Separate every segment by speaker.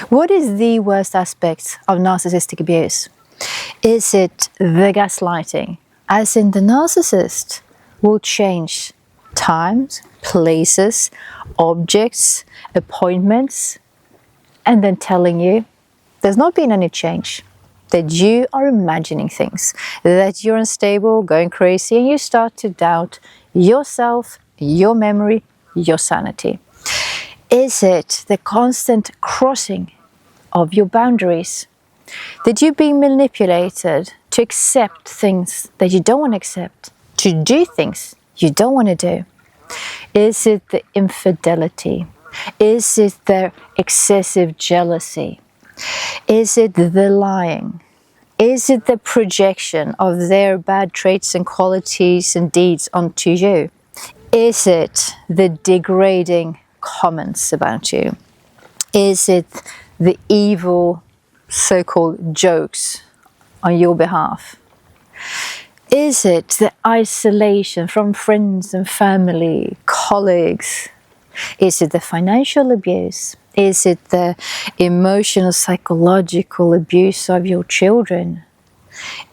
Speaker 1: What is the worst aspect of narcissistic abuse? Is it the gaslighting? As in, the narcissist will change times, places, objects, appointments, and then telling you there's not been any change, that you are imagining things, that you're unstable, going crazy, and you start to doubt yourself, your memory, your sanity. Is it the constant crossing of your boundaries? That you're being manipulated to accept things that you don't want to accept, to do things you don't want to do? Is it the infidelity? Is it the excessive jealousy? Is it the lying? Is it the projection of their bad traits and qualities and deeds onto you? Is it the degrading comments about you? Is it the evil so-called jokes on your behalf? Is it the isolation from friends and family, colleagues? Is it the financial abuse? Is it the emotional, psychological abuse of your children?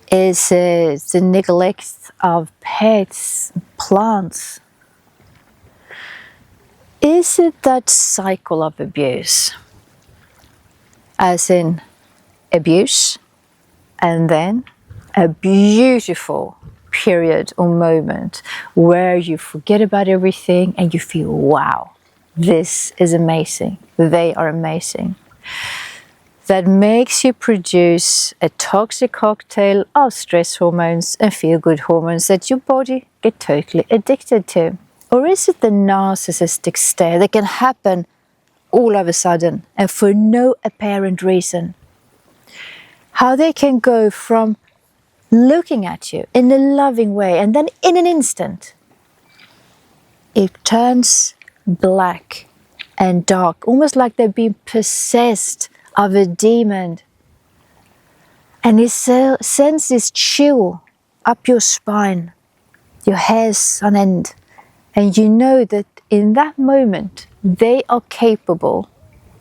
Speaker 1: Is it the neglect of pets, plants? Is it that cycle of abuse? As in abuse and then a beautiful period or moment where you forget about everything and you feel, wow, this is amazing. They are amazing. That makes you produce a toxic cocktail of stress hormones and feel-good hormones that your body get totally addicted to. Or is it the narcissistic stare that can happen all of a sudden and for no apparent reason? How they can go from looking at you in a loving way and then in an instant it turns black and dark, almost like they've been possessed of a demon, and it sends this chill up your spine, your hair's on end, and you know that in that moment they are capable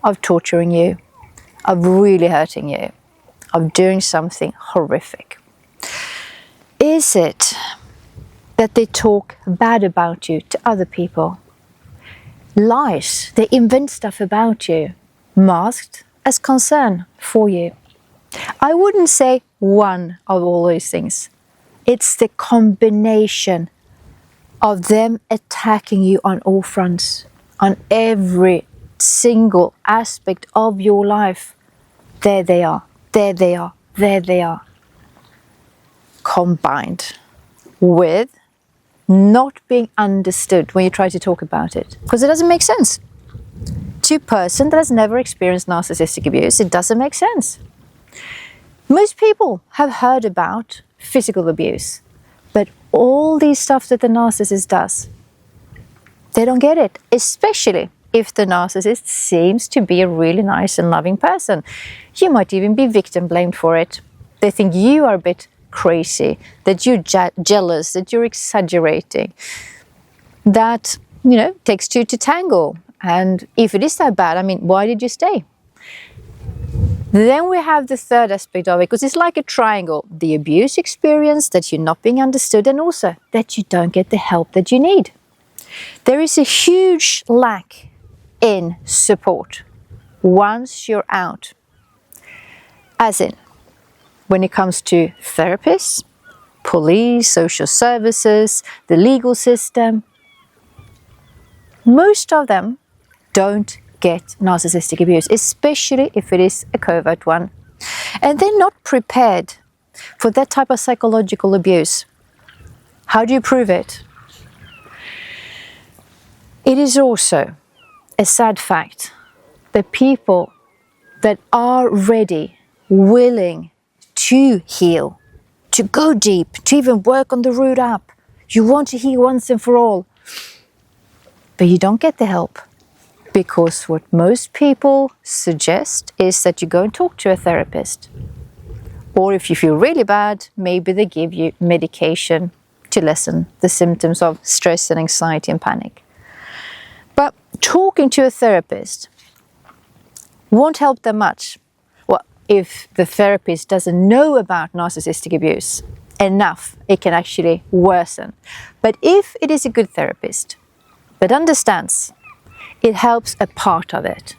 Speaker 1: of torturing you, of really hurting you, of doing something horrific. Is it that they talk bad about you to other people? Lies, they invent stuff about you, masked as concern for you. I wouldn't say one of all those things. It's the combination of them attacking you on all fronts, on every single aspect of your life. There they are, there they are, there they are. Combined with not being understood when you try to talk about it, because it doesn't make sense. To a person that has never experienced narcissistic abuse, it doesn't make sense. Most people have heard about physical abuse, but all these stuff that the narcissist does, they don't get it, especially if the narcissist seems to be a really nice and loving person. You might even be victim blamed for it. They think you are a bit crazy, that you're jealous, that you're exaggerating, that, takes two to tango. And if it is that bad, why did you stay? Then we have the third aspect of it, because it's like a triangle. The abuse experience, that you're not being understood, and also that you don't get the help that you need. There is a huge lack in support once you're out. As in, when it comes to therapists, police, social services, the legal system, most of them don't get narcissistic abuse, especially if it is a covert one. And they're not prepared for that type of psychological abuse. How do you prove it? It is also a sad fact that people that are ready, willing to heal, to go deep, to even work on the root up, you want to heal once and for all, but you don't get the help. Because what most people suggest is that you go and talk to a therapist. Or if you feel really bad, maybe they give you medication to lessen the symptoms of stress and anxiety and panic. But talking to a therapist won't help them much. Well, if the therapist doesn't know about narcissistic abuse enough, it can actually worsen. But if it is a good therapist that understands, it helps a part of it.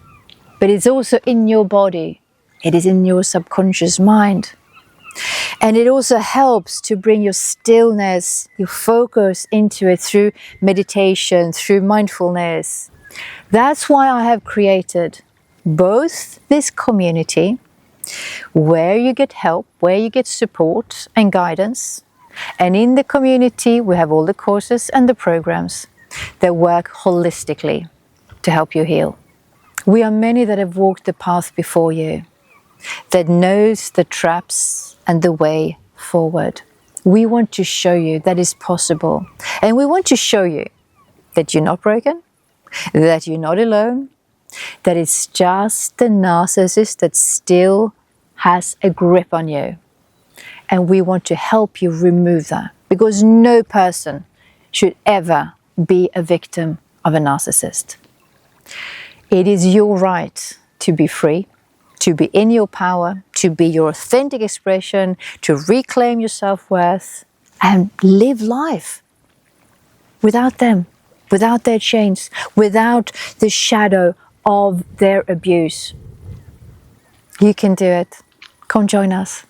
Speaker 1: But it's also in your body. It is in your subconscious mind. And it also helps to bring your stillness, your focus into it through meditation, through mindfulness. That's why I have created both this community where you get help, where you get support and guidance. And in the community, we have all the courses and the programs that work holistically to help you heal. We are many that have walked the path before you, that knows the traps and the way forward. We want to show you that is possible. And we want to show you that you're not broken, that you're not alone, that it's just the narcissist that still has a grip on you. And we want to help you remove that, because no person should ever be a victim of a narcissist. It is your right to be free, to be in your power, to be your authentic expression, to reclaim your self-worth and live life without them, without their chains, without the shadow of their abuse. You can do it. Come join us.